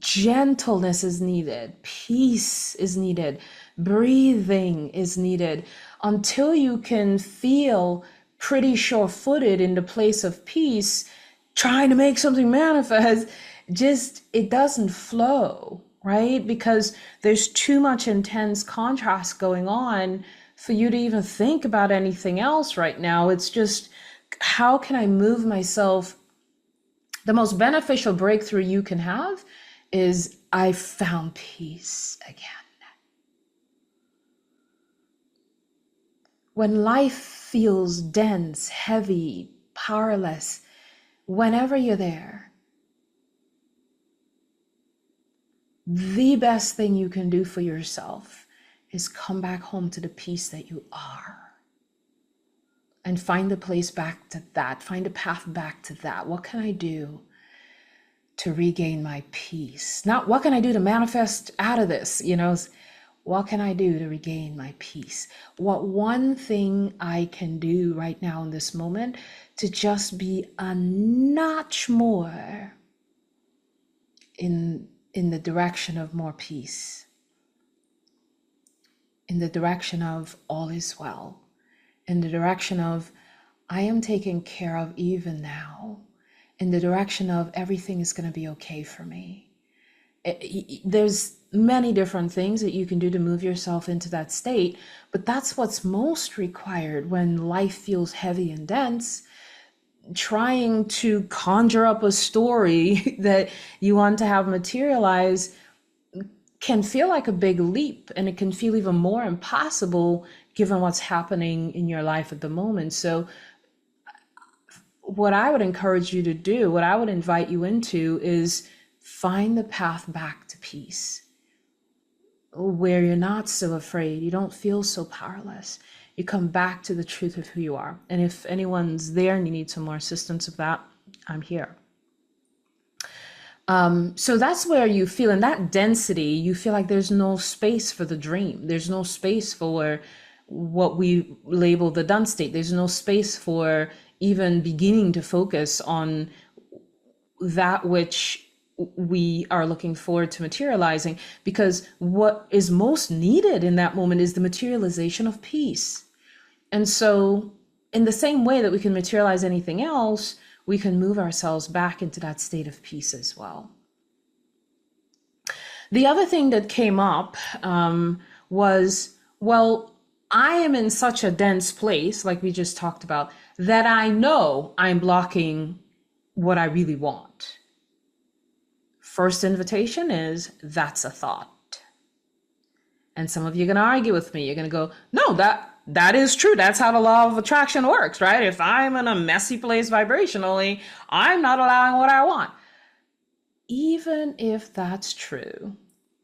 Gentleness is needed, peace is needed, breathing is needed, until you can feel pretty sure-footed in the place of peace. Trying to make something manifest, it doesn't flow, right? Because there's too much intense contrast going on for you to even think about anything else right now. It's just, how can I move myself? The most beneficial breakthrough you can have is, I found peace again. When life feels dense, heavy, powerless, whenever you're there, the best thing you can do for yourself is come back home to the peace that you are. And find the place back to that, find a path back to that. What can I do to regain my peace? Not what can I do to manifest out of this, what can I do to regain my peace? What one thing I can do right now in this moment to just be a notch more in the direction of more peace, in the direction of all is well, in the direction of I am taken care of even now, in the direction of everything is going to be okay for me. There's many different things that you can do to move yourself into that state, but that's what's most required when life feels heavy and dense. Trying to conjure up a story that you want to have materialize can feel like a big leap, and it can feel even more impossible given what's happening in your life at the moment. So what I would encourage you to do, what I would invite you into, is find the path back to peace, where you're not so afraid, you don't feel so powerless. You come back to the truth of who you are. And if anyone's there and you need some more assistance of that, I'm here. So that's where you feel, in that density, you feel like there's no space for the dream. There's no space for what we label the done state. There's no space for even beginning to focus on that which we are looking forward to materializing, because what is most needed in that moment is the materialization of peace. And so in the same way that we can materialize anything else, we can move ourselves back into that state of peace as well. The other thing that came up was, well, I am in such a dense place, like we just talked about, that I know I'm blocking what I really want. First invitation is, that's a thought. And some of you are going to argue with me. You're going to go, no, that is true. That's how the law of attraction works, right? If I'm in a messy place vibrationally, I'm not allowing what I want. Even if that's true,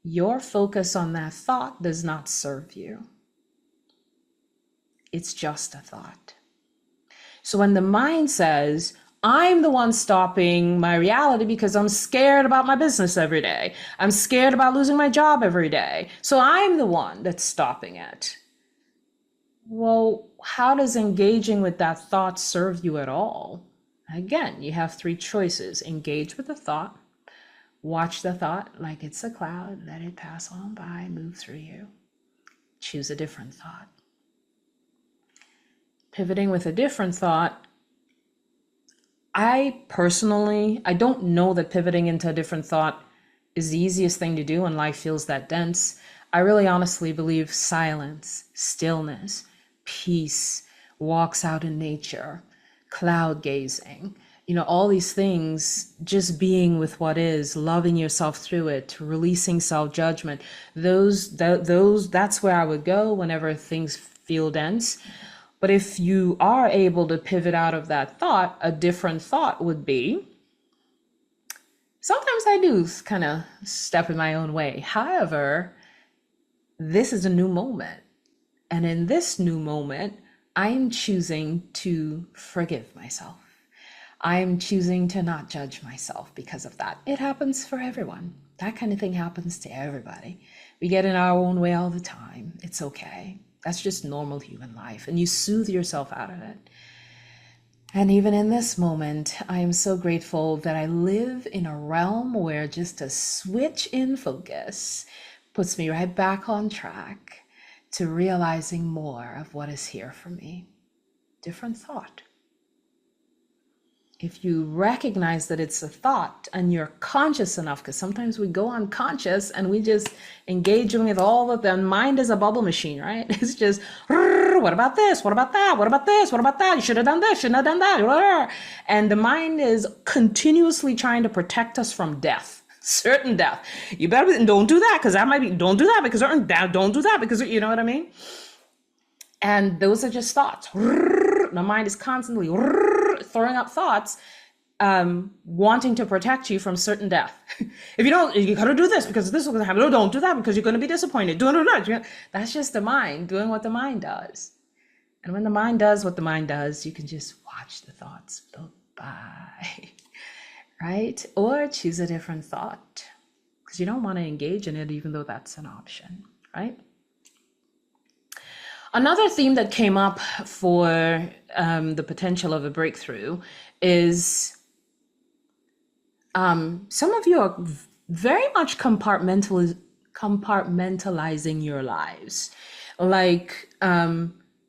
your focus on that thought does not serve you. It's just a thought. So when the mind says, I'm the one stopping my reality because I'm scared about my business every day, I'm scared about losing my job every day, so I'm the one that's stopping it. Well, how does engaging with that thought serve you at all? Again, you have three choices: engage with the thought, Watch the thought like it's a cloud. Let it pass on by, move through you. Choose a different thought. Pivoting with a different thought. I don't know that pivoting into a different thought is the easiest thing to do when life feels that dense. I really honestly believe silence, stillness, peace, walks out in nature, cloud gazing, all these things, just being with what is, loving yourself through it, releasing self-judgment. That's where I would go whenever things feel dense. But if you are able to pivot out of that thought, a different thought would be, sometimes I do kind of step in my own way. However, this is a new moment. And in this new moment, I am choosing to forgive myself. I'm choosing to not judge myself because of that. It happens for everyone. That kind of thing happens to everybody. We get in our own way all the time. It's okay. That's just normal human life. And you soothe yourself out of it. And even in this moment, I am so grateful that I live in a realm where just a switch in focus puts me right back on track to realizing more of what is here for me. Different thought. If you recognize that it's a thought and you're conscious enough, because sometimes we go unconscious and we just engage with all of the mind is a bubble machine, right? It's just, what about this? What about that? What about this? What about that? You should have done this, shouldn't have done that. And the mind is continuously trying to protect us from death, certain death. You better don't do that because that might be, don't do that because don't do that because, you know what I mean? And those are just thoughts. The mind is constantly throwing up thoughts, wanting to protect you from certain death. If you don't, you gotta do this because this is gonna happen. No, don't do that because you're gonna be disappointed. Do that. That's just the mind doing what the mind does. And when the mind does what the mind does, you can just watch the thoughts go by, right? Or choose a different thought because you don't want to engage in it, even though that's an option, right? Another theme that came up for the potential of a breakthrough is some of you are very much compartmentalizing your lives. Like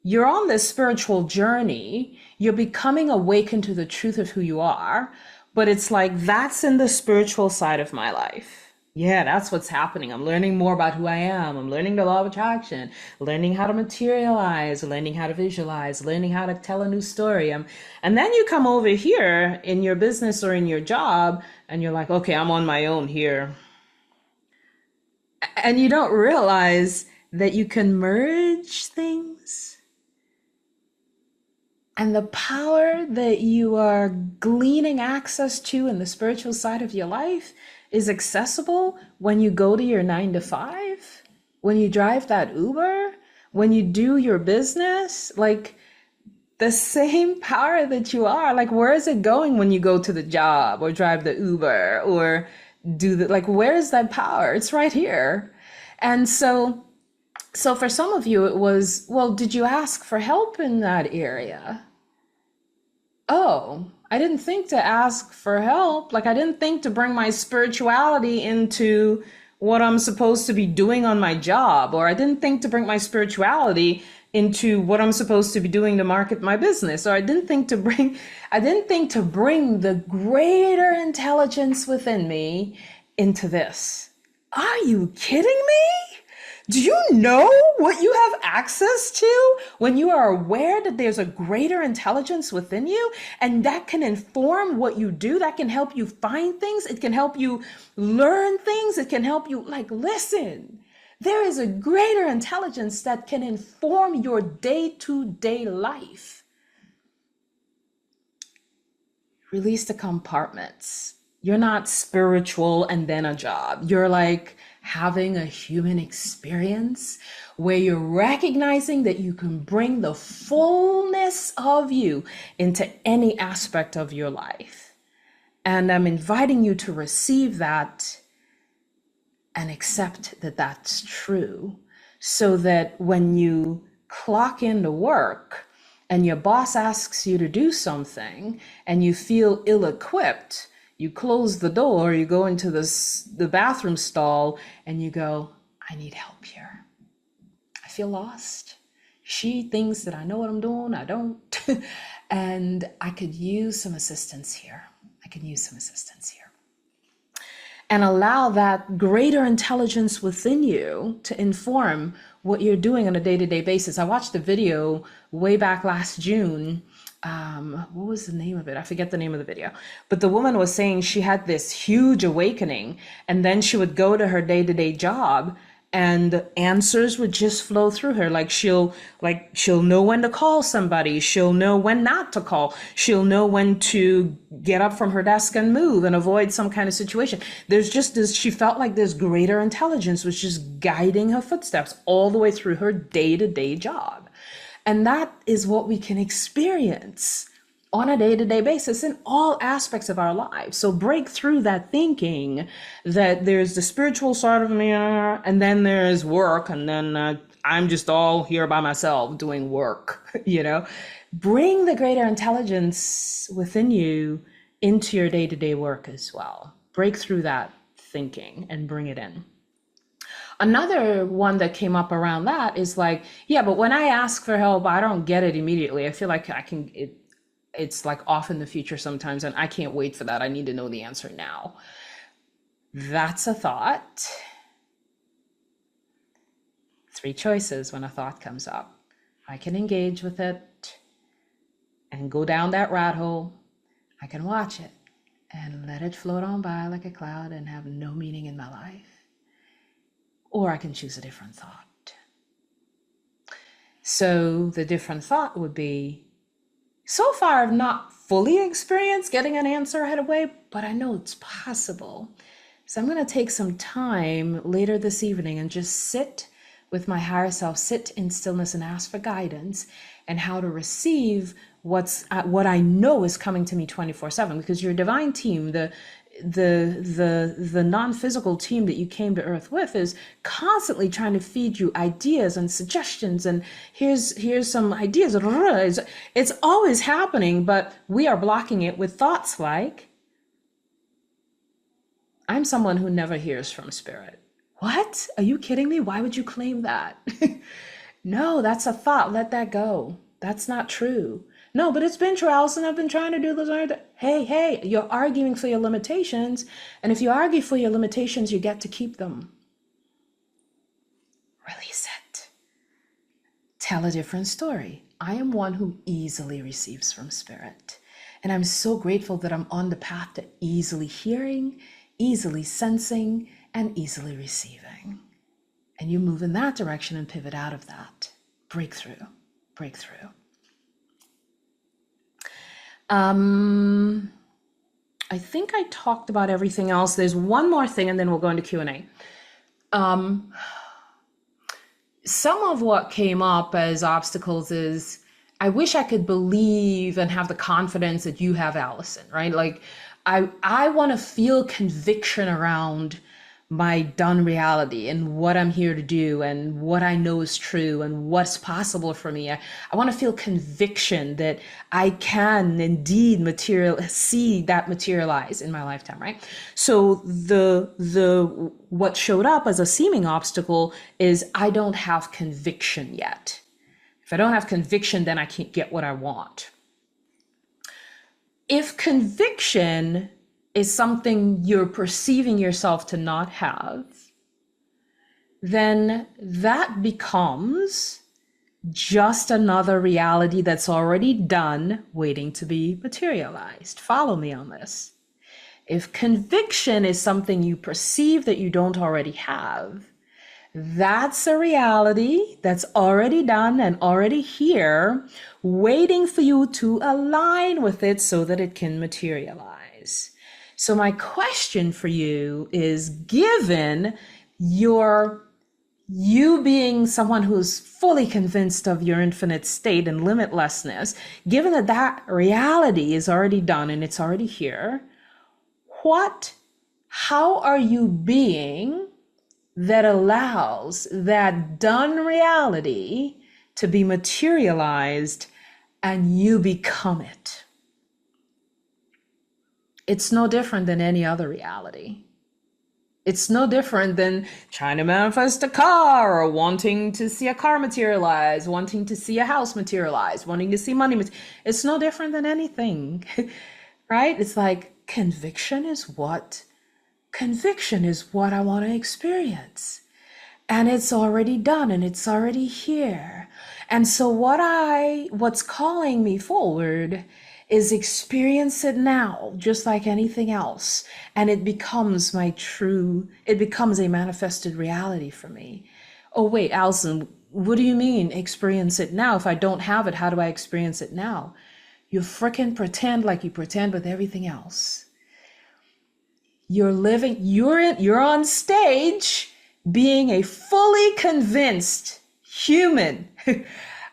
you're on this spiritual journey, you're becoming awakened to the truth of who you are, but it's like, that's in the spiritual side of my life. Yeah, that's what's happening. I'm learning more about who I am. I'm learning the law of attraction, learning how to materialize, learning how to visualize, learning how to tell a new story. And then you come over here in your business or in your job and you're like, okay, I'm on my own here. And you don't realize that you can merge things. And the power that you are gleaning access to in the spiritual side of your life is accessible when you go to your 9 to 5, when you drive that Uber, when you do your business, like the same power that you are, like where is it going when you go to the job or drive the Uber or do the, like, where is that power? It's right here. And so for some of you, it was, well, did you ask for help in that area? Oh, I didn't think to ask for help. Like, I didn't think to bring my spirituality into what I'm supposed to be doing on my job, or I didn't think to bring my spirituality into what I'm supposed to be doing to market my business, or I didn't think to bring the greater intelligence within me into this. Are you kidding me? Do you know what you have access to when you are aware that there's a greater intelligence within you, and that can inform what you do, that can help you find things, it can help you learn things, it can help you, like, listen, there is a greater intelligence that can inform your day-to-day life. Release the compartments. You're not spiritual and then a job. You're like having a human experience where you're recognizing that you can bring the fullness of you into any aspect of your life. And I'm inviting you to receive that and accept that that's true, so that when you clock into work and your boss asks you to do something and you feel ill-equipped, You close the door, you go into the bathroom stall, and you go, I need help here. I feel lost. She thinks that I know what I'm doing. I don't. And I could use some assistance here. I could use some assistance here. And allow that greater intelligence within you to inform what you're doing on a day-to-day basis. I watched a video way back last June. What was the name of it? I forget the name of the video. But the woman was saying she had this huge awakening, and then she would go to her day-to-day job, and answers would just flow through her. She'll know when to call somebody. She'll know when not to call. She'll know when to get up from her desk and move and avoid some kind of situation. There's just this, she felt like this greater intelligence was just guiding her footsteps all the way through her day-to-day job. And that is what we can experience on a day-to-day basis in all aspects of our lives. So break through that thinking that there's the spiritual side of me, and then there's work, and then I'm just all here by myself doing work, Bring the greater intelligence within you into your day-to-day work as well. Break through that thinking and bring it in. Another one that came up around that is but when I ask for help, I don't get it immediately. I feel like it's off in the future sometimes, and I can't wait for that. I need to know the answer now. That's a thought. 3 choices when a thought comes up. I can engage with it and go down that rat hole. I can watch it and let it float on by like a cloud and have no meaning in my life. Or I can choose a different thought. So the different thought would be, so far I've not fully experienced getting an answer right away, but I know it's possible. So I'm going to take some time later this evening and just sit with my higher self, sit in stillness and ask for guidance and how to receive what I know is coming to me 24/7, because your divine team, the non-physical team that you came to earth with, is constantly trying to feed you ideas and suggestions, and here's some ideas. It's always happening, but we are blocking it with thoughts like, I'm someone who never hears from spirit. What? Are you kidding me? Why would you claim that? No, that's a thought. Let that go. That's not true. No, but it's been true, Allison. I've been trying to do this. Hey, you're arguing for your limitations. And if you argue for your limitations, you get to keep them. Release it. Tell a different story. I am one who easily receives from spirit. And I'm so grateful that I'm on the path to easily hearing, easily sensing, and easily receiving. And you move in that direction and pivot out of that. Breakthrough. I think I talked about everything else. There's one more thing, and then we'll go into Q&A. Some of what came up as obstacles is, I wish I could believe and have the confidence that you have, Allison, right? I want to feel conviction around my done reality and what I'm here to do and what I know is true and what's possible for me. I want to feel conviction that I can indeed see that materialize in my lifetime, right? So what showed up as a seeming obstacle is I don't have conviction yet. If I don't have conviction, then I can't get what I want. If conviction is something you're perceiving yourself to not have, then that becomes just another reality that's already done, waiting to be materialized. Follow me on this. If conviction is something you perceive that you don't already have, that's a reality that's already done and already here, waiting for you to align with it so that it can materialize. So my question for you is, given you being someone who's fully convinced of your infinite state and limitlessness, given that reality is already done and it's already here, how are you being that allows that done reality to be materialized and you become it? It's no different than any other reality. It's no different than trying to manifest a car or wanting to see a car materialize, wanting to see a house materialize, wanting to see money. It's no different than anything, right? It's like conviction is what I want to experience. And it's already done and it's already here. And so what's calling me forward is experience it now, just like anything else. And it becomes it becomes a manifested reality for me. Oh, wait, Allison, what do you mean experience it now? If I don't have it, how do I experience it now? You frickin' pretend like you pretend with everything else. You're on stage being a fully convinced human,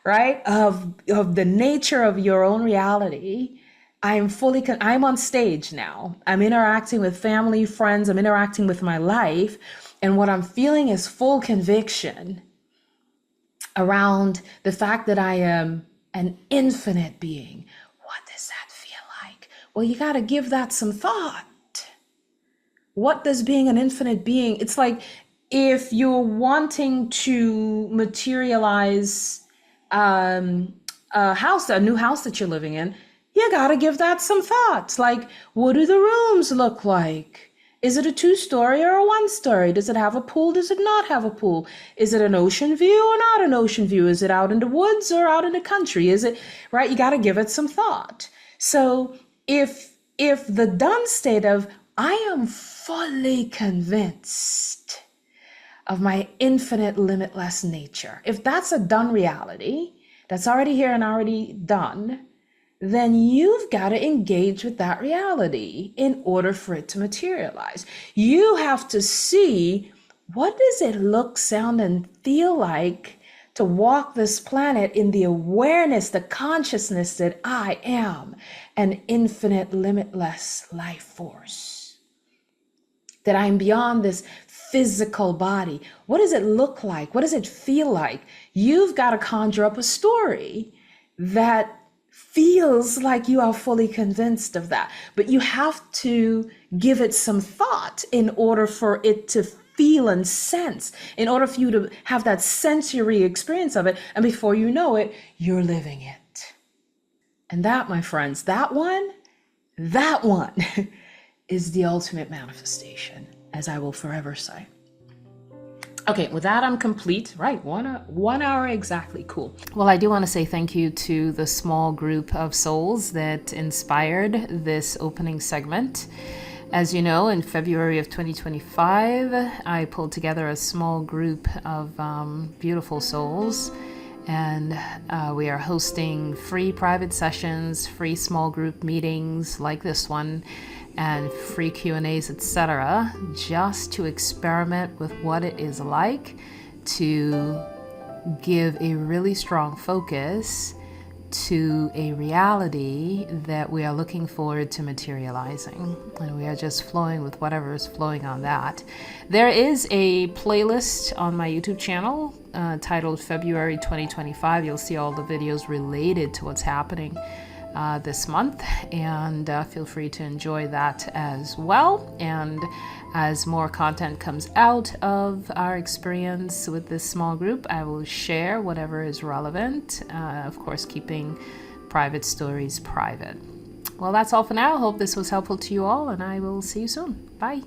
right? Of the nature of your own reality. I'm on stage now. I'm interacting with family, friends, I'm interacting with my life. And what I'm feeling is full conviction around the fact that I am an infinite being. What does that feel like? Well, you got to give that some thought. What does being an infinite being? It's like if you're wanting to materialize a new house that you're living in, you got to give that some thought. Like, what do the rooms look like? Is it a 2-story or a 1-story? Does it have a pool? Does it not have a pool? Is it an ocean view or not an ocean view? Is it out in the woods or out in the country? Is it, right? You got to give it some thought. So if the done state of, I am fully convinced of my infinite, limitless nature, if that's a done reality, that's already here and already done, then you've got to engage with that reality in order for it to materialize. You have to see, what does it look, sound, and feel like to walk this planet in the awareness, the consciousness that I am an infinite, limitless life force, that I'm beyond this physical body. What does it look like? What does it feel like? You've got to conjure up a story that feels like you are fully convinced of that. But you have to give it some thought in order for it to feel and sense, in order for you to have that sensory experience of it. And before you know it, you're living it. And that, my friends, that one is the ultimate manifestation, as I will forever say. Okay, with that, I'm complete. Right, 1 hour exactly. Cool. Well, I do want to say thank you to the small group of souls that inspired this opening segment. As you know, in February of 2025, I pulled together a small group of beautiful souls, and we are hosting free private sessions, free small group meetings like this one, and free Q&As, etc., just to experiment with what it is like to give a really strong focus to a reality that we are looking forward to materializing. And we are just flowing with whatever is flowing on that. There is a playlist on my YouTube channel titled February 2025. You'll see all the videos related to what's happening this month, and feel free to enjoy that as well. And as more content comes out of our experience with this small group, I will share whatever is relevant, of course keeping private stories private. Well, that's all for now. Hope this was helpful to you all, and I will see you soon. Bye.